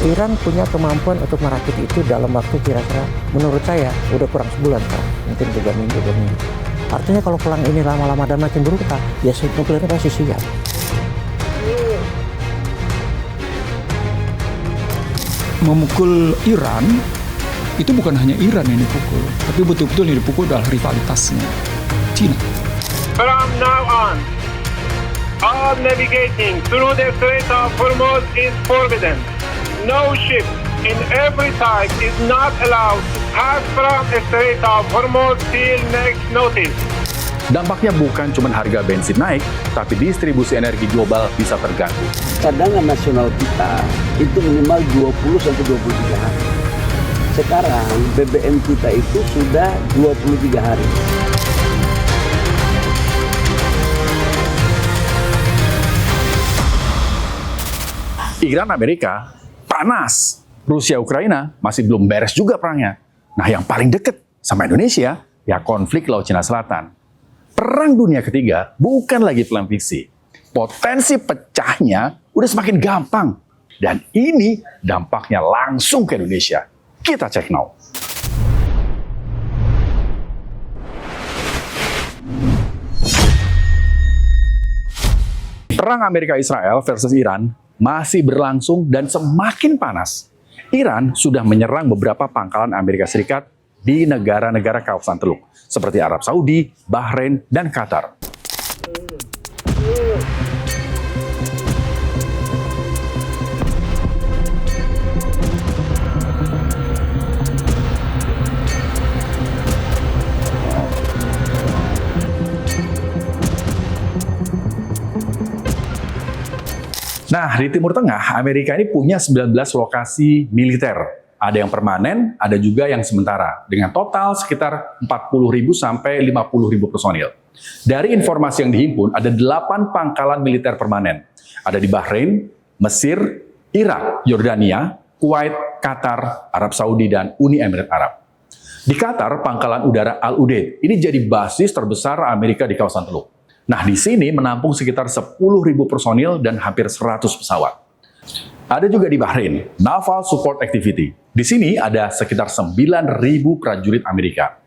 Iran punya kemampuan untuk merakit itu dalam waktu kira-kira, menurut saya, udah kurang sebulan sekarang. Mungkin 3 minggu, 2 minggu. Artinya kalau perang ini lama-lama dan makin brutal, ya nuklirnya pasti siap. Memukul Iran, itu bukan hanya Iran yang dipukul, tapi betul-betul yang dipukul adalah rivalitasnya, China. From now on, all navigating through the Strait of Hormuz is forbidden. No ship in every type is not allowed to pass from the Strait of Hormuz till next notice. Dampaknya bukan cuma harga bensin naik, tapi distribusi energi global bisa terganggu. Cadangan nasional kita itu minimal 20-23 hari. Sekarang BBM kita itu sudah 23 hari. Iran Amerika panas. Rusia Ukraina masih belum beres juga perangnya. Nah, yang paling deket sama Indonesia ya konflik Laut Cina Selatan. Perang Dunia Ketiga bukan lagi film fiksi. Potensi pecahnya udah semakin gampang. Dan ini dampaknya langsung ke Indonesia. Kita cek now. Perang Amerika-Israel versus Iran masih berlangsung dan semakin panas. Iran sudah menyerang beberapa pangkalan Amerika Serikat di negara-negara kawasan Teluk, seperti Arab Saudi, Bahrain, dan Qatar. Nah, di Timur Tengah, Amerika ini punya 19 lokasi militer. Ada yang permanen, ada juga yang sementara, dengan total sekitar 40.000 sampai 50.000 personil. Dari informasi yang dihimpun, ada 8 pangkalan militer permanen. Ada di Bahrain, Mesir, Irak, Yordania, Kuwait, Qatar, Arab Saudi, dan Uni Emirat Arab. Di Qatar, pangkalan udara Al-Udeid ini jadi basis terbesar Amerika di kawasan Teluk. Nah, di sini menampung sekitar 10.000 personil dan hampir 100 pesawat. Ada juga di Bahrain, Naval Support Activity. Di sini ada sekitar 9.000 prajurit Amerika.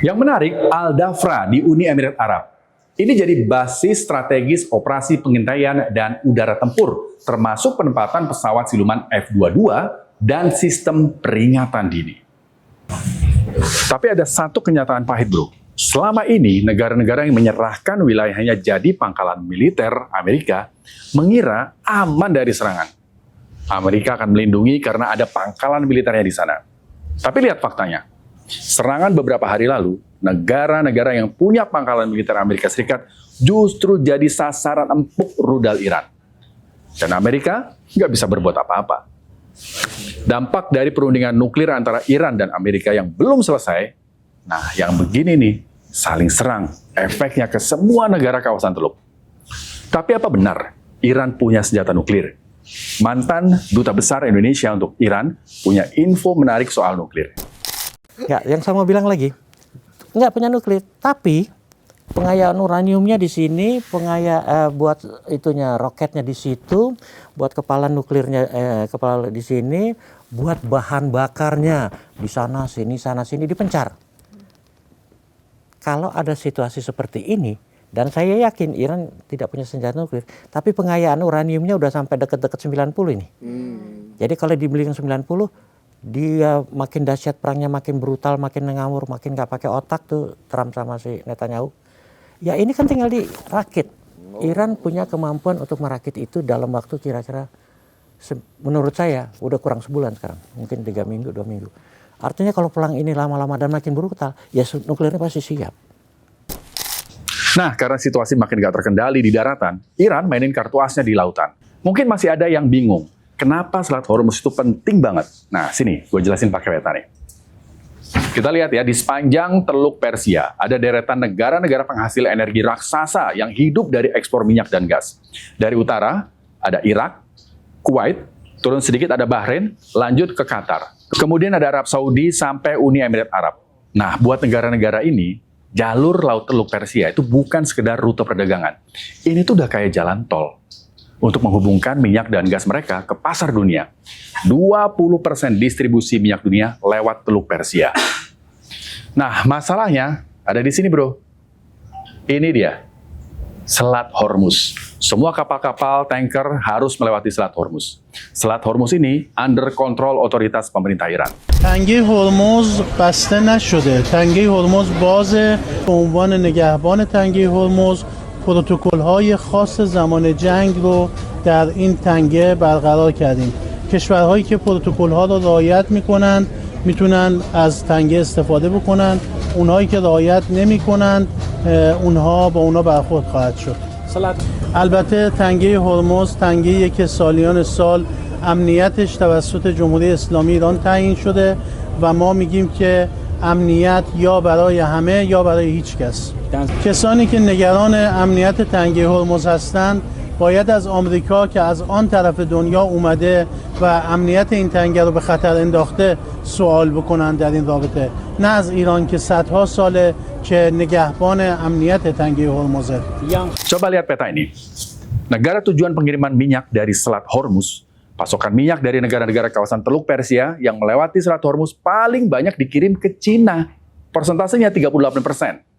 Yang menarik, Al-Dhafra di Uni Emirat Arab. Ini jadi basis strategis operasi pengintaian dan udara tempur, termasuk penempatan pesawat siluman F-22 dan sistem peringatan dini. Tapi ada satu kenyataan pahit, bro. Selama ini, negara-negara yang menyerahkan wilayahnya jadi pangkalan militer Amerika mengira aman dari serangan. Amerika akan melindungi karena ada pangkalan militernya di sana. Tapi lihat faktanya. Serangan beberapa hari lalu, negara-negara yang punya pangkalan militer Amerika Serikat justru jadi sasaran empuk rudal Iran. Dan Amerika nggak bisa berbuat apa-apa. Dampak dari perundingan nuklir antara Iran dan Amerika yang belum selesai, nah yang begini nih, saling serang, efeknya ke semua negara kawasan Teluk. Tapi apa benar Iran punya senjata nuklir? Mantan Duta Besar Indonesia untuk Iran punya info menarik soal nuklir. Ya, yang saya mau bilang lagi, nggak punya nuklir, tapi pengayaan uraniumnya di sini, buat itunya roketnya di situ, buat kepala nuklirnya kepala di sini, buat bahan bakarnya di sana sini dipencar. Kalau ada situasi seperti ini, dan saya yakin Iran tidak punya senjata nuklir, tapi pengayaan uraniumnya udah sampai dekat-dekat 90 ini. Jadi kalau dibelikan 90, dia makin dahsyat perangnya, makin brutal, makin ngawur, makin nggak pakai otak tuh Trump sama si Netanyahu. Ya ini kan tinggal dirakit. Iran punya kemampuan untuk merakit itu dalam waktu kira-kira, menurut saya udah kurang sebulan sekarang, mungkin 3 minggu, 2 minggu. Artinya kalau perang ini lama-lama dan makin brutal, ya nuklirnya pasti siap. Nah, karena situasi makin gak terkendali di daratan, Iran mainin kartu asnya di lautan. Mungkin masih ada yang bingung, kenapa Selat Hormuz itu penting banget? Nah, sini, gue jelasin pakai peta nih. Kita lihat ya, di sepanjang Teluk Persia, ada deretan negara-negara penghasil energi raksasa yang hidup dari ekspor minyak dan gas. Dari utara, ada Irak, Kuwait, turun sedikit ada Bahrain, lanjut ke Qatar. Kemudian ada Arab Saudi sampai Uni Emirat Arab. Nah, buat negara-negara ini, jalur Laut Teluk Persia itu bukan sekedar rute perdagangan. Ini tuh udah kayak jalan tol. untuk menghubungkan minyak dan gas mereka ke pasar dunia. 20% distribusi minyak dunia lewat Teluk Persia. Nah, masalahnya ada di sini, bro. Ini dia, Selat Hormuz. Semua kapal-kapal tanker harus melewati Selat Hormuz. Selat Hormuz ini under kontrol otoritas pemerintah Iran. تنگه هرمز بسته نشده. تنگه هرمز بازه. به عنوان نگهبان تنگه هرمز پروتکل‌های خاص زمان جنگ رو در این تنگه برقرار کردیم. کشورهایی که پروتکل‌ها رو رعایت می‌کنند میتونن از تنگه استفاده بکنن. اونهایی که رعایت نمی‌کنند اونها با اونا برخورد خواهد شد. البته تنگه هرمز تنگه‌ایه که سالیان سال امنیتش توسط جمهوری اسلامی ایران تعیین شده و ما میگیم که امنیت یا برای همه یا برای هیچ کس. کسانی که نگران امنیت تنگه هرمز هستند باید از آمریکا که از آن طرف دنیا اومده و امنیت این تنگه رو به خطر انداخته سوال بکنند در این رابطه، نه از ایران که صدها ساله که نگهبان امنیت تنگه هرمزه. Coba lihat peta ini. Negara tujuan pengiriman minyak dari Selat Hormuz, pasokan minyak dari negara-negara kawasan Teluk Persia yang melewati Selat Hormuz paling banyak dikirim ke Cina. Persentasenya 38%.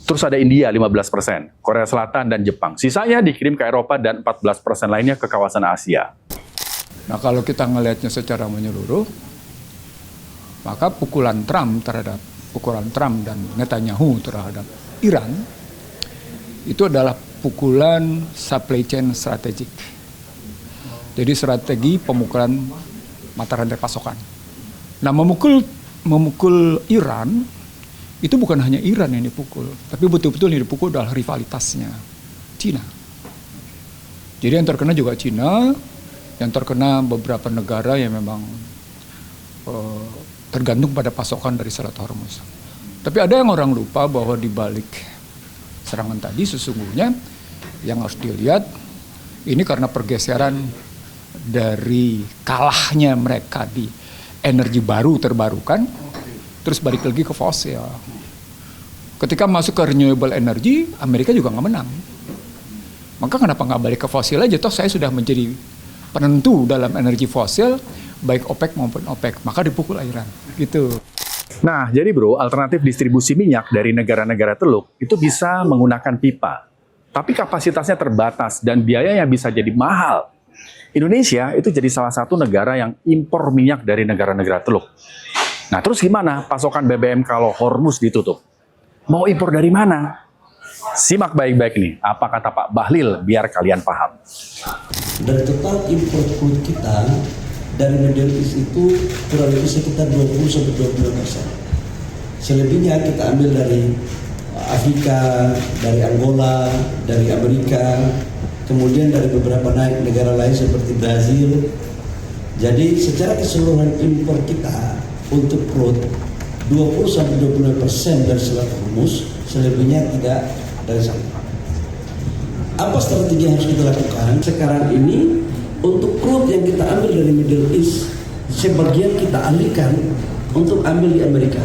Terus ada India 15%, Korea Selatan dan Jepang. Sisanya dikirim ke Eropa dan 14% lainnya ke kawasan Asia. Nah, kalau kita ngelihatnya secara menyeluruh, maka pukulan Trump dan Netanyahu terhadap Iran itu adalah pukulan supply chain strategik. Jadi strategi pemukulan mata rantai pasokan. Nah, memukul Iran itu bukan hanya Iran yang dipukul, tapi betul-betul yang dipukul adalah rivalitasnya, Cina. Jadi yang terkena juga Cina, yang terkena beberapa negara yang memang tergantung pada pasokan dari Selat Hormuz. Tapi ada yang orang lupa bahwa di balik serangan tadi sesungguhnya yang harus dilihat ini karena pergeseran dari kalahnya mereka di energi baru terbarukan, terus balik lagi ke fosil. Ketika masuk ke renewable energy, Amerika juga nggak menang. Maka kenapa nggak balik ke fosil aja? Toh saya sudah menjadi penentu dalam energi fosil, baik OPEC maupun OPEC. Maka dipukul Iran, gitu. Nah, jadi bro, alternatif distribusi minyak dari negara-negara Teluk itu bisa menggunakan pipa. Tapi kapasitasnya terbatas dan biayanya bisa jadi mahal. Indonesia itu jadi salah satu negara yang impor minyak dari negara-negara Teluk. Nah, terus gimana pasokan BBM kalau Hormuz ditutup? Mau impor dari mana? Simak baik-baik nih, apa kata Pak Bahlil biar kalian paham. Dari total impor crude kita dari Middle East itu kurang lebih sekitar 20-22%. Selebihnya kita ambil dari Afrika, dari Angola, dari Amerika, kemudian dari beberapa negara lain seperti Brazil. Jadi secara keseluruhan impor kita untuk crude 20-25% dari Selat Hormuz, selebihnya tidak dari sana. Apa strategi yang harus kita lakukan sekarang ini? Untuk crude yang kita ambil dari Middle East, sebagian kita alihkan untuk ambil di Amerika.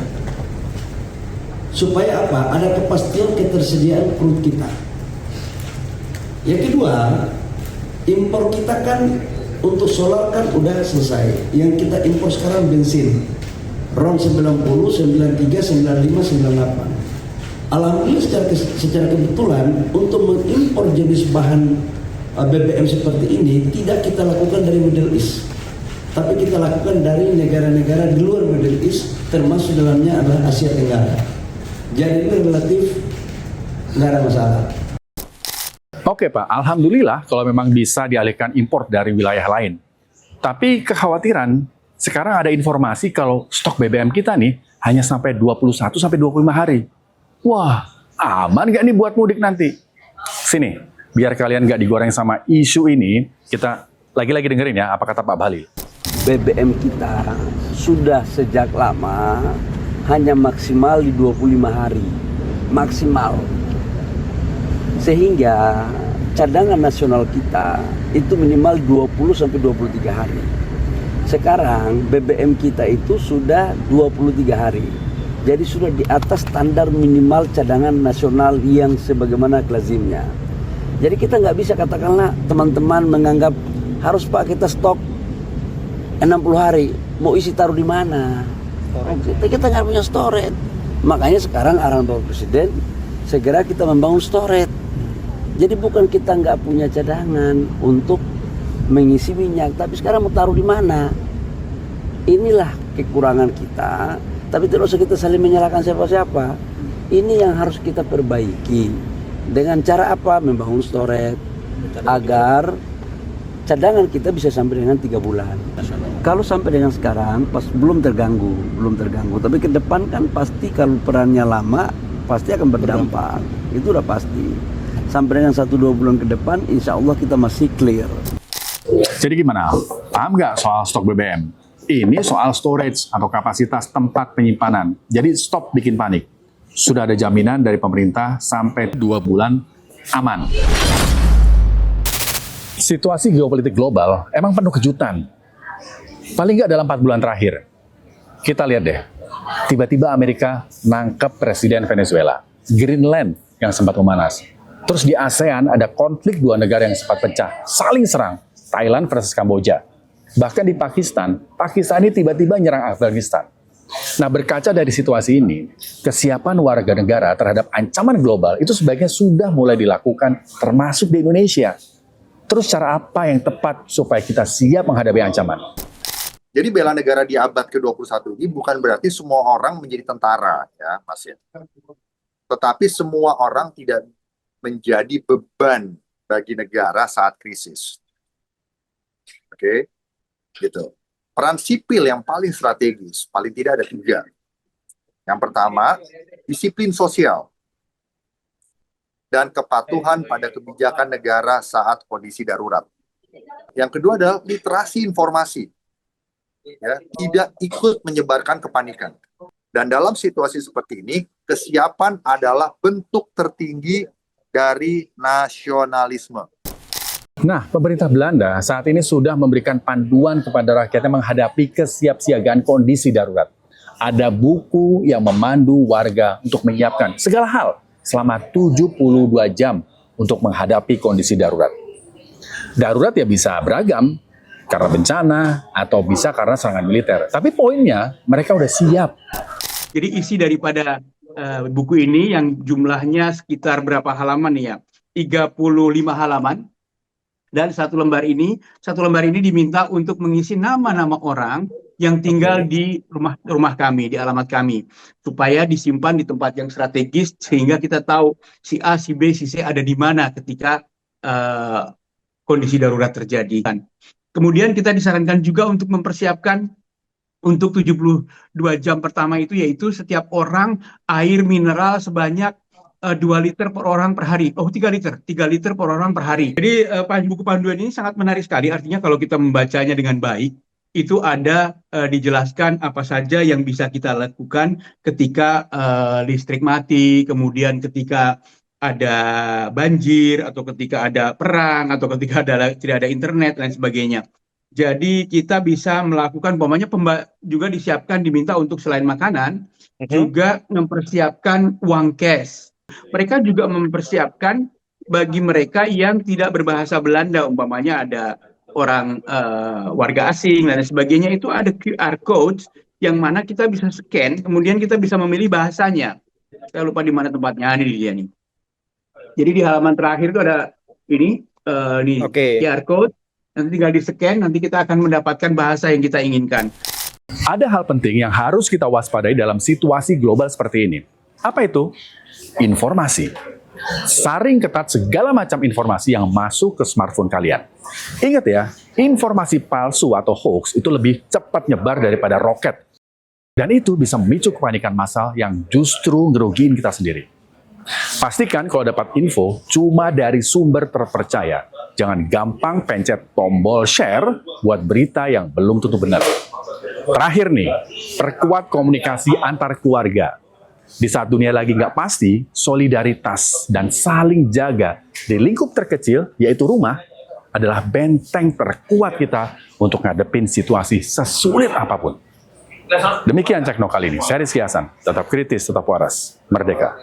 Supaya apa? Ada kepastian ketersediaan crude kita. Yang kedua, impor kita kan untuk solar kan udah selesai. Yang kita impor sekarang bensin. RON 90, 93, 95, 98. Alhamdulillah secara kebetulan untuk mengimpor jenis bahan BBM seperti ini tidak kita lakukan dari Middle East, tapi kita lakukan dari negara-negara di luar Middle East, termasuk dalamnya adalah Asia Tenggara. Jadi ini relatif nggak ada masalah. Oke Pak, Alhamdulillah kalau memang bisa dialihkan impor dari wilayah lain. Tapi kekhawatiran, sekarang ada informasi kalau stok BBM kita nih hanya sampai 21-25 hari. Wah, aman nggak nih buat mudik nanti? Sini, biar kalian nggak digoreng sama isu ini, kita lagi-lagi dengerin ya apa kata Pak Bahlil. BBM kita sudah sejak lama hanya maksimal di 25 hari. Maksimal. Sehingga cadangan nasional kita itu minimal 20-23 hari. Sekarang BBM kita itu sudah 23 hari. Jadi sudah di atas standar minimal cadangan nasional yang sebagaimana lazimnya. Jadi kita nggak bisa katakanlah teman-teman menganggap harus Pak kita stok 60 hari, mau isi taruh di mana? Kita nggak punya storage. Makanya sekarang arahan Bapak Presiden segera kita membangun storage. Jadi bukan kita nggak punya cadangan untuk mengisi minyak, tapi sekarang mau taruh di mana? Inilah kekurangan kita. Tapi tidak usah kita saling menyalahkan siapa-siapa. Ini yang harus kita perbaiki. Dengan cara apa? Membangun storage agar cadangan kita bisa sampai dengan 3 bulan. Kalau sampai dengan sekarang pas belum terganggu. Tapi ke depan kan pasti kalau perannya lama pasti akan berdampak. Itu udah pasti. Sampai dengan 1-2 bulan ke depan, insya Allah kita masih clear. Jadi gimana? Paham nggak soal stok BBM? Ini soal storage atau kapasitas tempat penyimpanan. Jadi stop bikin panik. Sudah ada jaminan dari pemerintah sampai 2 bulan aman. Situasi geopolitik global emang penuh kejutan. Paling nggak dalam 4 bulan terakhir. Kita lihat deh, tiba-tiba Amerika nangkep presiden Venezuela. Greenland yang sempat memanas. Terus di ASEAN ada konflik 2 negara yang sempat pecah, saling serang. Thailand versus Kamboja. Bahkan di Pakistan ini tiba-tiba nyerang Afghanistan. Nah, berkaca dari situasi ini, kesiapan warga negara terhadap ancaman global itu sebaiknya sudah mulai dilakukan termasuk di Indonesia. Terus cara apa yang tepat supaya kita siap menghadapi ancaman? Jadi bela negara di abad ke-21 ini bukan berarti semua orang menjadi tentara, ya Mas ya. Tetapi semua orang tidak menjadi beban bagi negara saat krisis. Oke, gitu. Peran sipil yang paling strategis, paling tidak ada 3. Yang pertama, disiplin sosial dan kepatuhan pada kebijakan negara saat kondisi darurat. Yang kedua adalah literasi informasi, ya, tidak ikut menyebarkan kepanikan. Dan dalam situasi seperti ini, kesiapan adalah bentuk tertinggi dari nasionalisme. Nah, pemerintah Belanda saat ini sudah memberikan panduan kepada rakyatnya menghadapi kesiapsiagaan kondisi darurat. Ada buku yang memandu warga untuk menyiapkan segala hal selama 72 jam untuk menghadapi kondisi darurat. Darurat ya bisa beragam, karena bencana atau bisa karena serangan militer. Tapi poinnya, mereka udah siap. Jadi isi daripada buku ini yang jumlahnya sekitar berapa halaman nih ya? 35 halaman. Dan satu lembar ini diminta untuk mengisi nama-nama orang yang tinggal di rumah kami, di alamat kami, supaya disimpan di tempat yang strategis sehingga kita tahu si A, si B, si C ada di mana ketika kondisi darurat terjadi. Kemudian kita disarankan juga untuk mempersiapkan untuk 72 jam pertama itu, yaitu setiap orang air mineral sebanyak 2 liter per orang per hari. 3 liter per orang per hari. Jadi buku panduan ini sangat menarik sekali. Artinya kalau kita membacanya dengan baik, itu ada dijelaskan apa saja yang bisa kita lakukan ketika listrik mati, kemudian ketika ada banjir, atau ketika ada perang, atau ketika tidak ada internet, dan sebagainya. Jadi kita bisa melakukan, umpamanya juga disiapkan, diminta untuk selain makanan, juga mempersiapkan uang cash. Mereka juga mempersiapkan bagi mereka yang tidak berbahasa Belanda, umpamanya ada orang warga asing dan sebagainya, itu ada QR code yang mana kita bisa scan, kemudian kita bisa memilih bahasanya. Saya lupa di mana tempatnya, ini dia nih. Jadi di halaman terakhir itu ada ini QR code, nanti tinggal di scan, nanti kita akan mendapatkan bahasa yang kita inginkan. Ada hal penting yang harus kita waspadai dalam situasi global seperti ini. Apa itu? Informasi. Saring ketat segala macam informasi yang masuk ke smartphone kalian. Ingat ya, informasi palsu atau hoax itu lebih cepat nyebar daripada roket. Dan itu bisa memicu kepanikan massal yang justru ngerugiin kita sendiri. Pastikan kalau dapat info cuma dari sumber terpercaya. Jangan gampang pencet tombol share buat berita yang belum tentu benar. Terakhir nih, perkuat komunikasi antar keluarga. Di saat dunia lagi nggak pasti, solidaritas dan saling jaga di lingkup terkecil, yaitu rumah, adalah benteng terkuat kita untuk ngadepin situasi sesulit apapun. Demikian Cekno kali ini. Saya Rizky Hasan. Tetap kritis, tetap waras. Merdeka.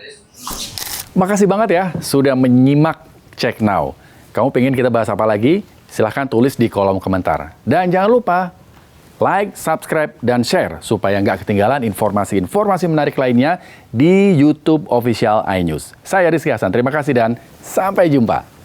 Makasih banget ya sudah menyimak Check Now. Kamu pengen kita bahas apa lagi? Silahkan tulis di kolom komentar. Dan jangan lupa like, subscribe, dan share supaya nggak ketinggalan informasi-informasi menarik lainnya di YouTube Official iNews. Saya Rizky Hasan, terima kasih dan sampai jumpa.